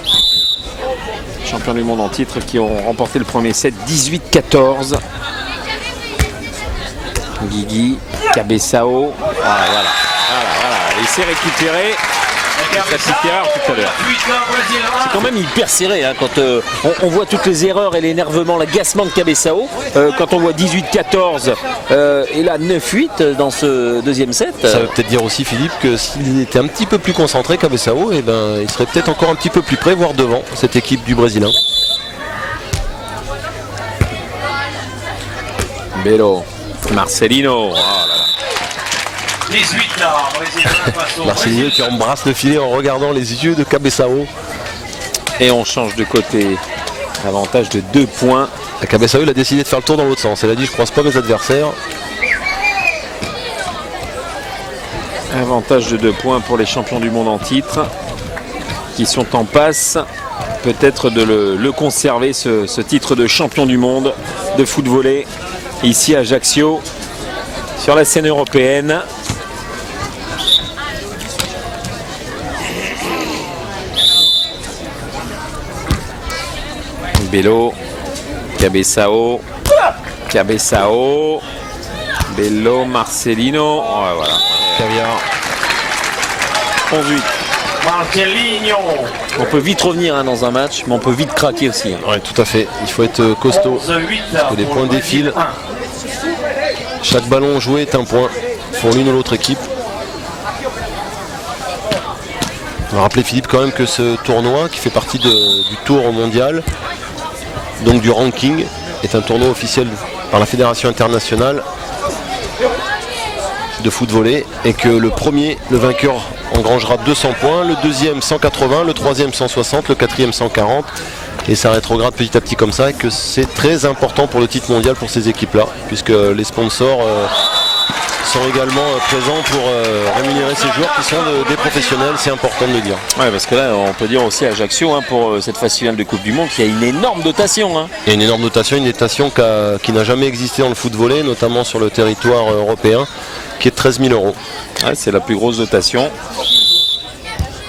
Champions du monde en titre qui ont remporté le premier set 18-14. Guigui, Cabeçao. Voilà. Il s'est récupéré. Sa petite erreur tout à l'heure. C'est quand même hyper serré quand on voit toutes les erreurs et l'énervement, l'agacement de Cabeçao. Quand on voit 18-14 et là 9-8 dans ce deuxième set. Ça veut peut-être dire aussi, Philippe, que s'il était un petit peu plus concentré, Cabeçao, il serait peut-être encore un petit peu plus près, voire devant cette équipe du Brésilien. Bello, Marcelino. Oh là là. 18 là, Marcelino qui embrasse le filet en regardant les yeux de Cabeçao. Et on change de côté. Avantage de 2 points. Cabeçao il a décidé de faire le tour dans l'autre sens. Il a dit je croise pas mes adversaires. Avantage de 2 points pour les champions du monde en titre qui sont en passe peut-être de le conserver ce titre de champion du monde de foot volley ici à Ajaccio sur la scène européenne. Bello, Cabeçao, Bello, Marcelino. Oh, voilà. Caviar. 11-8. Marcelino. On peut vite revenir dans un match, mais on peut vite craquer aussi. Oui, tout à fait. Il faut être costaud. Parce que les points défilent. Chaque ballon joué est un point pour l'une ou l'autre équipe. On va rappeler, Philippe, quand même que ce tournoi qui fait partie du tour mondial, donc du ranking, est un tournoi officiel par la Fédération internationale de foot volley et que le premier, le vainqueur, engrangera 200 points, le deuxième 180, le troisième 160, le quatrième 140 et ça rétrograde petit à petit comme ça et que c'est très important pour le titre mondial pour ces équipes-là puisque les sponsors sont également présents pour rémunérer ces joueurs qui sont des professionnels, c'est important de le dire. Ouais, parce que là on peut dire aussi à Ajaccio pour cette phase finale de Coupe du Monde qu'il y a une énorme dotation. Il y a une énorme dotation, une dotation qui n'a jamais existé dans le foot volley, notamment sur le territoire européen, qui est de 13 000 €. Ouais, c'est la plus grosse dotation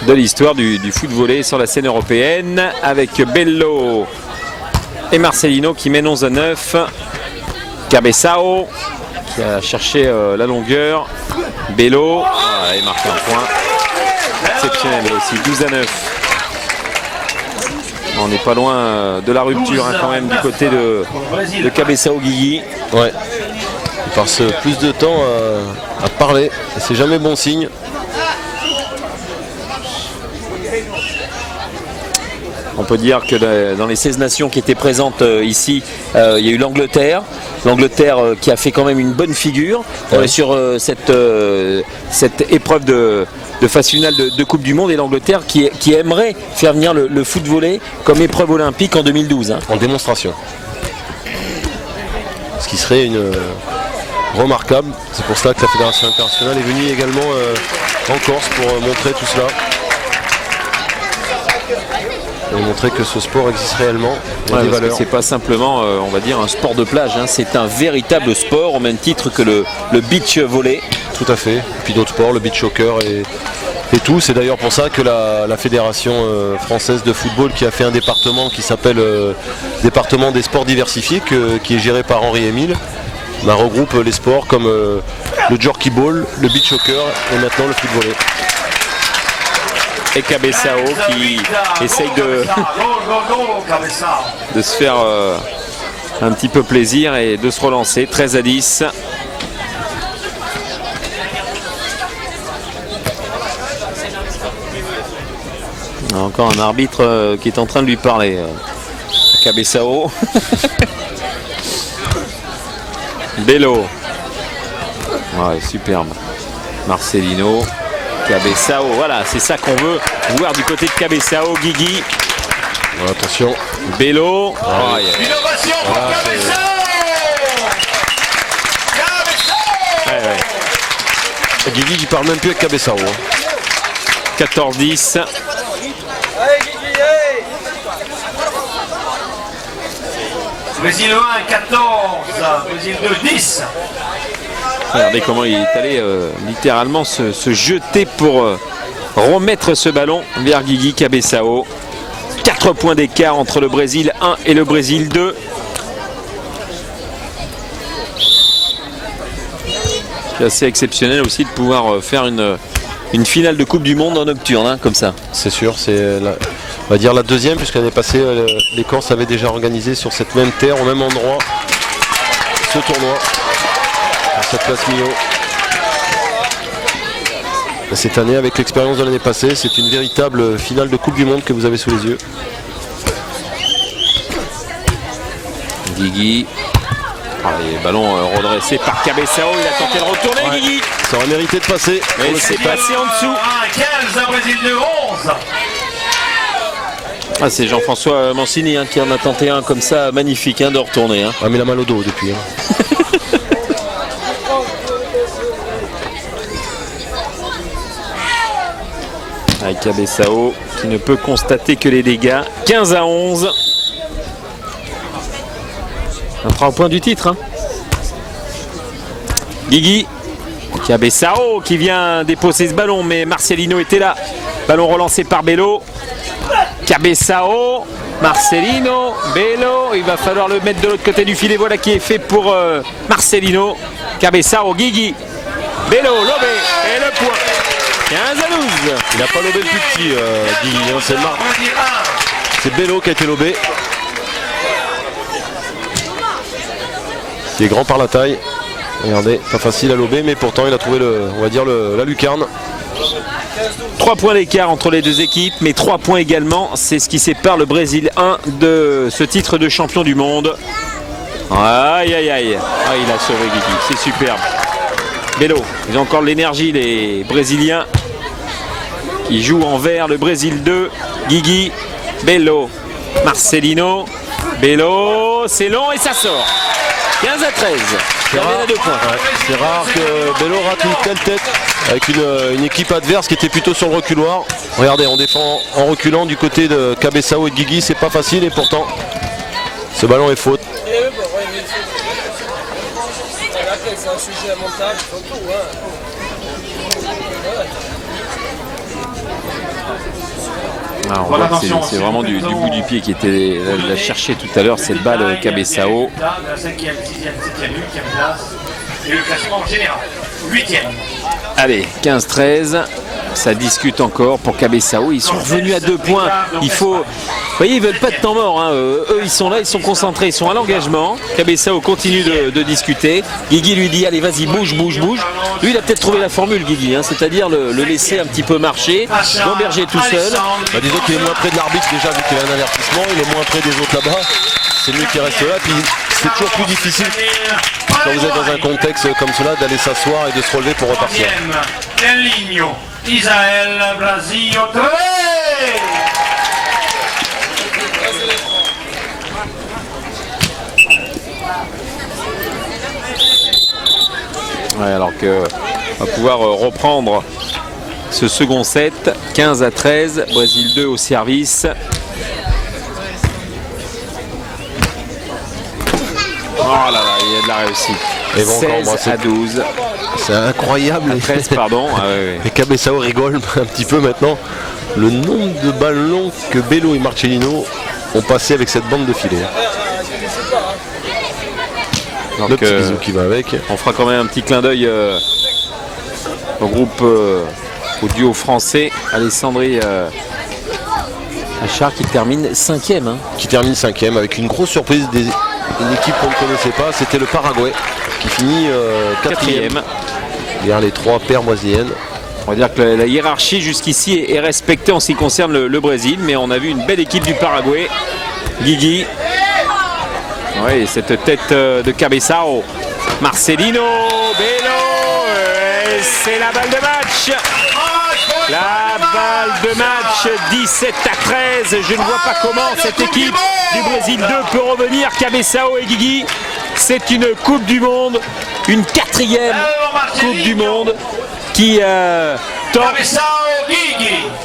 de l'histoire du foot volley sur la scène européenne avec Bello Et Marcelino qui mène 11-9. Cabeçao qui a cherché la longueur. Bello, il marque un point. Exceptionnel aussi, 12-9. On n'est pas loin de la rupture quand même du côté de Cabeçao Guigui. Ouais. Il passe plus de temps à parler. C'est jamais bon signe. On peut dire que dans les 16 nations qui étaient présentes ici, il y a eu l'Angleterre. L'Angleterre qui a fait quand même une bonne figure sur cette épreuve de phase finale de Coupe du Monde, et l'Angleterre qui aimerait faire venir le foot volley comme épreuve olympique en 2012. En démonstration. Ce qui serait remarquable. C'est pour cela que la Fédération internationale est venue également en Corse pour montrer tout cela. Et montrer que ce sport existe réellement. Ouais, parce que c'est pas simplement, on va dire, un sport de plage. C'est un véritable sport au même titre que le beach volley. Tout à fait. Et puis d'autres sports, le beach soccer et tout. C'est d'ailleurs pour ça que la Fédération française de football, qui a fait un département qui s'appelle département des sports diversifiés, qui est géré par Henri-Émile, regroupe les sports comme le jerky ball, le beach soccer et maintenant le foot volley. Et Cabeçao qui essaye de se faire un petit peu plaisir et de se relancer. 13-10. Encore un arbitre qui est en train de lui parler. Cabeçao. Bello. Ouais, superbe. Marcelino. Cabeçao, voilà, c'est ça qu'on veut voir du côté de Cabeçao. Guigui. Voilà, attention. Bello. Innovation pour Cabeçao. Guigui qui parle même plus avec Cabeçao. 14-10. Brésil 1, 14. Brésil 2, 10. Regardez comment il est allé littéralement se jeter pour remettre ce ballon vers Guigui. Cabeçao. 4 points d'écart entre le Brésil 1 et le Brésil 2. C'est assez exceptionnel aussi de pouvoir faire une finale de Coupe du Monde en nocturne, comme ça. C'est sûr, c'est on va dire la deuxième, puisque l'année passée, les Corses avaient déjà organisé sur cette même terre, au même endroit, ce tournoi. Cette place Millau. Cette année, avec l'expérience de l'année passée, c'est une véritable finale de Coupe du Monde que vous avez sous les yeux. Guigui. Allez, ballon redressé par Cabeçao. Il a tenté de retourner, Guigui. Ça aurait mérité de passer. Mais c'est passé en dessous. 1, 15, Brésil 2, 11. C'est Jean-François Mancini qui en a tenté un comme ça, magnifique, de retourner. Ah, mais il a mal au dos depuis. Avec Cabeçao qui ne peut constater que les dégâts. 15-11. Un 3 points du titre. Guigui. Cabeçao qui vient déposer ce ballon, mais Marcelino était là. Ballon relancé par Bello. Cabeçao. Marcelino. Bello. Il va falloir le mettre de l'autre côté du filet. Voilà qui est fait pour Marcelino. Cabeçao. Guigui. Bello. Lobé. Et le point. 15-12. Il n'a pas lobé le plus petit, Guigui. C'est Bello qui a été lobé. Qui est grand par la taille. Regardez, pas facile à lober, mais pourtant il a trouvé la lucarne. 3 points d'écart entre les deux équipes, mais 3 points également. C'est ce qui sépare le Brésil 1 de ce titre de champion du monde. Aïe aïe aïe. Ah, il a sauvé Guigui, c'est superbe. Bello, ils ont encore de l'énergie, les Brésiliens qui jouent en vert. Le Brésil 2, Guigui, Bello, Marcelino, Bello, c'est long et ça sort. 15-13. C'est rare que Bello rate une telle tête avec une équipe adverse qui était plutôt sur le reculoir. Regardez, on défend en reculant du côté de Cabeçao et de Guigui, c'est pas facile et pourtant ce ballon est faute. C'est un sujet lamentable, surtout. Alors, on voit que c'est vraiment du bout du pied qui était la chercher tout à l'heure, cette balle Cabezao. La 5e, 6e, 7e, 8e place. Et le classement général. 8e. Allez, 15-13. Ça discute encore pour Cabezao. Ils sont revenus à 2 points. Il faut. Vous voyez, ils veulent pas de temps mort. Hein. Eux, ils sont là, ils sont concentrés, ils sont à l'engagement. Cabezao continue de discuter. Guigui lui dit allez, vas-y, bouge, bouge, bouge. Lui, il a peut-être trouvé la formule, Guigui, hein, c'est-à-dire le laisser un petit peu marcher, Gamberger tout seul. Bah, disons qu'il est moins près de l'arbitre déjà, vu qu'il a un avertissement. Il est moins près des autres là-bas. C'est mieux qu'il reste là. Puis c'est toujours plus difficile quand vous êtes dans un contexte comme cela d'aller s'asseoir et de se relever pour repartir. Isaël Brasil. Ouais, alors que on va pouvoir reprendre ce second set. 15-13, Brésil 2 au service. Oh là là, il y a de la réussite. Et bon, 16-12. C'est incroyable. 13, pardon. Ah, ouais. Et Cabezao rigole un petit peu maintenant. Le nombre de ballons que Bello et Marcellino ont passé avec cette bande de filet. Donc, le petit bisou qui va avec. On fera quand même un petit clin d'œil au groupe, au duo français. Alessandri Achard qui termine 5e. Hein. Qui termine 5e avec une grosse surprise une équipe qu'on ne connaissait pas. C'était le Paraguay qui finit 4e. Derrière les 3 paires brésiliennes. On va dire que la hiérarchie jusqu'ici est respectée en ce qui concerne le Brésil, mais on a vu une belle équipe du Paraguay. Guigui. Oui, cette tête de Cabezao. Marcelino, Bello, c'est la balle de match. La balle de match, 17-13. Je ne vois pas comment cette équipe du Brésil 2 peut revenir. Cabezao et Guigui, c'est une Coupe du Monde, une 4e Coupe du Monde qui tend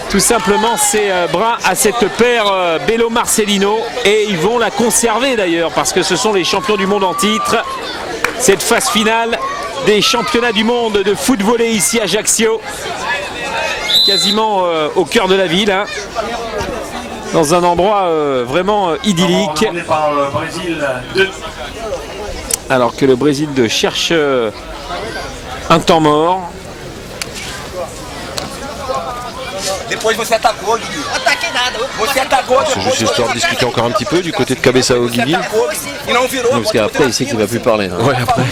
tout simplement ses bras à cette paire Bello Marcelino, et ils vont la conserver d'ailleurs parce que ce sont les champions du monde en titre. Cette phase finale des championnats du monde de foot volley ici à Ajaccio, quasiment au cœur de la ville, hein, dans un endroit vraiment idyllique. Alors que le Brésil cherche un temps mort. C'est juste histoire de discuter encore un petit peu du côté de Cabezao Guigui. Parce qu'après il sait qu'il ne va plus parler. Hein. Ouais, après,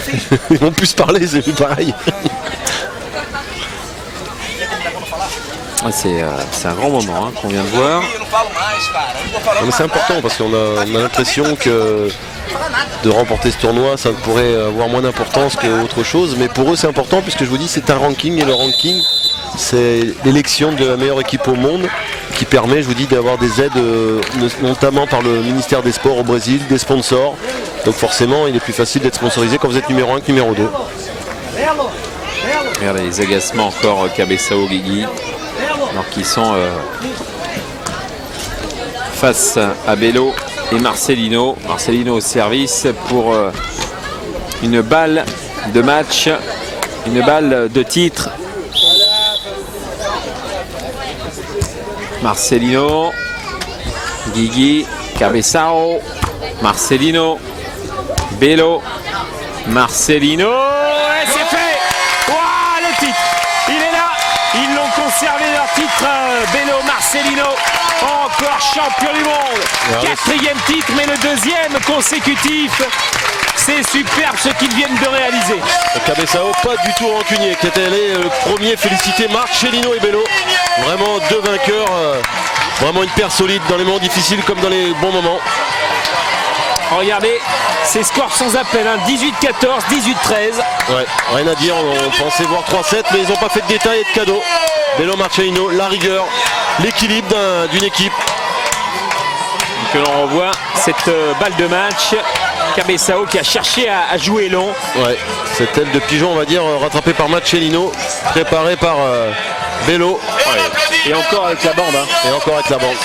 ils vont plus parler, c'est plus pareil. C'est un grand moment hein, qu'on vient de voir. C'est important parce qu'on a l'impression que de remporter ce tournoi, ça pourrait avoir moins d'importance qu'autre chose. Mais pour eux, c'est important puisque je vous dis, c'est un ranking et le ranking, c'est l'élection de la meilleure équipe au monde qui permet, je vous dis, d'avoir des aides, notamment par le ministère des Sports au Brésil, des sponsors. Donc forcément, il est plus facile d'être sponsorisé quand vous êtes numéro 1 que numéro 2. Regardez les agacements encore Cabezao Guigui. Alors qu'ils sont face à Bello et Marcelino. Marcelino au service pour une balle de match, une balle de titre. Marcelino, Guigui, Cabezao, Marcelino, Bello, Marcelino, et c'est fait. Ouah, le titre, il est là. Ils l'ont conservé leur titre, Bello Marcelino, encore champion du monde. 4e titre, mais le 2e consécutif. C'est superbe ce qu'ils viennent de réaliser. Cabezao pas du tout rancunier, qui était allé le premier féliciter Marcellino et Bello. Vraiment 2 vainqueurs, vraiment une paire solide dans les moments difficiles comme dans les bons moments. Regardez, ces scores sans appel, hein, 18-14, 18-13. Ouais, rien à dire, on pensait voir 3-7, mais ils n'ont pas fait de détails et de cadeaux. Bello Marcellino, la rigueur, l'équilibre d'une équipe. Que l'on revoit cette balle de match. Cabezao qui a cherché à jouer long. Ouais, cette aile de pigeon, on va dire, rattrapée par Marcellino, préparée par Bello. Ouais. Et encore avec la bande. Hein. Et encore avec la bande.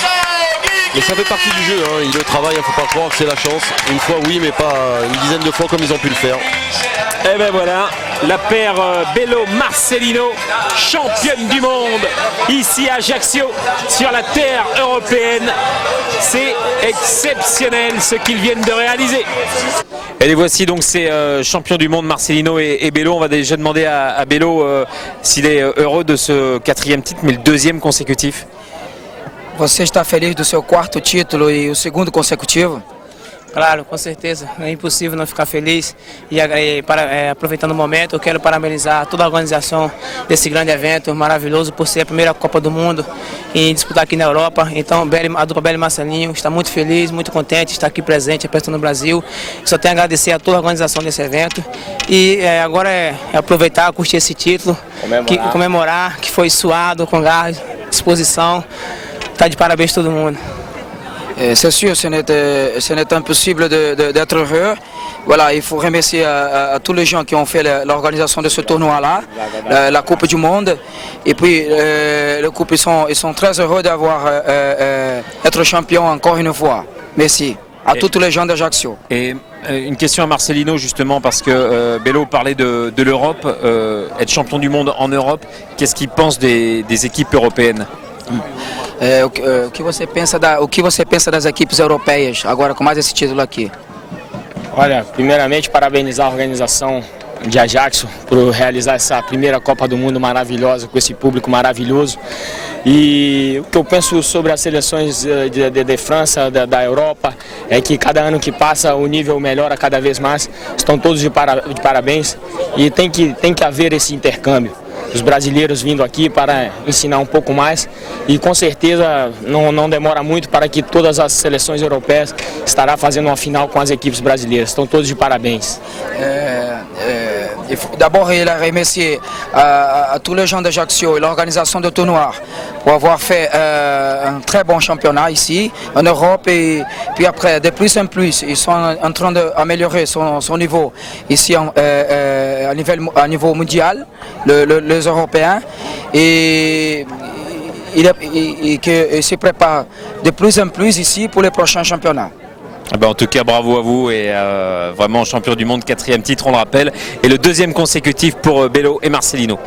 Mais ça fait partie du jeu, hein. Il le travaille, il ne faut pas croire que c'est la chance. Une fois oui, mais pas une dizaine de fois comme ils ont pu le faire. Et ben voilà, la paire Bello-Marcelino, championne du monde ici à Ajaccio sur la terre européenne. C'est exceptionnel ce qu'ils viennent de réaliser. Et les voici donc ces champions du monde, Marcelino et Bello. On va déjà demander à Bello s'il est heureux de ce 4e titre, mais le 2e consécutif. Você está feliz do seu 4º título e o 2º consecutivo? Claro, com certeza. É impossível não ficar feliz. Aproveitando o momento, eu quero parabenizar toda a organização desse grande evento maravilhoso por ser a primeira Copa do Mundo e disputar aqui na Europa. Então, a dupla Bello e Marcelinho está muito feliz, muito contente de estar aqui presente, representando o Brasil. Só tenho a agradecer a toda a organização desse evento. E agora é aproveitar, curtir esse título, comemorar que foi suado, com garra, disposição. Está de parabéns todo mundo. C'est sûr, ce n'est impossible d'être heureux. Voilà, il faut remercier à tous les gens qui ont fait l'organisation de ce tournoi-là, la Coupe du Monde. Et puis, les coupes, ils sont très heureux d'avoir être champions encore une fois. Merci à tous les gens d'Ajaccio. Et une question à Marcelino justement, parce que Bello parlait de l'Europe, être champion du monde en Europe. Qu'est-ce qu'il pense des équipes européennes? O que você pensa das equipes europeias agora com mais esse título aqui? Olha, primeiramente parabenizar a organização de Ajaccio por realizar essa primeira Copa do Mundo maravilhosa com esse público maravilhoso. E o que eu penso sobre as seleções de França, da Europa, é que cada ano que passa o nível melhora cada vez mais. Estão todos de parabéns e tem que haver esse intercâmbio. Os brasileiros vindo aqui para ensinar um pouco mais e com certeza não demora muito para que todas as seleções europeias estará fazendo uma final com as equipes brasileiras. Estão todos de parabéns. D'abord, il a remercié à tous les gens d'Ajaccio et l'organisation du tournoi pour avoir fait un très bon championnat ici en Europe, et puis après, de plus en plus, ils sont en train d'améliorer son niveau ici à niveau mondial, les Européens, et qu'il se prépare de plus en plus ici pour les prochains championnats. En tout cas, bravo à vous, et vraiment champion du monde, 4e titre, on le rappelle, et le 2e consécutif pour Bello et Marcelino.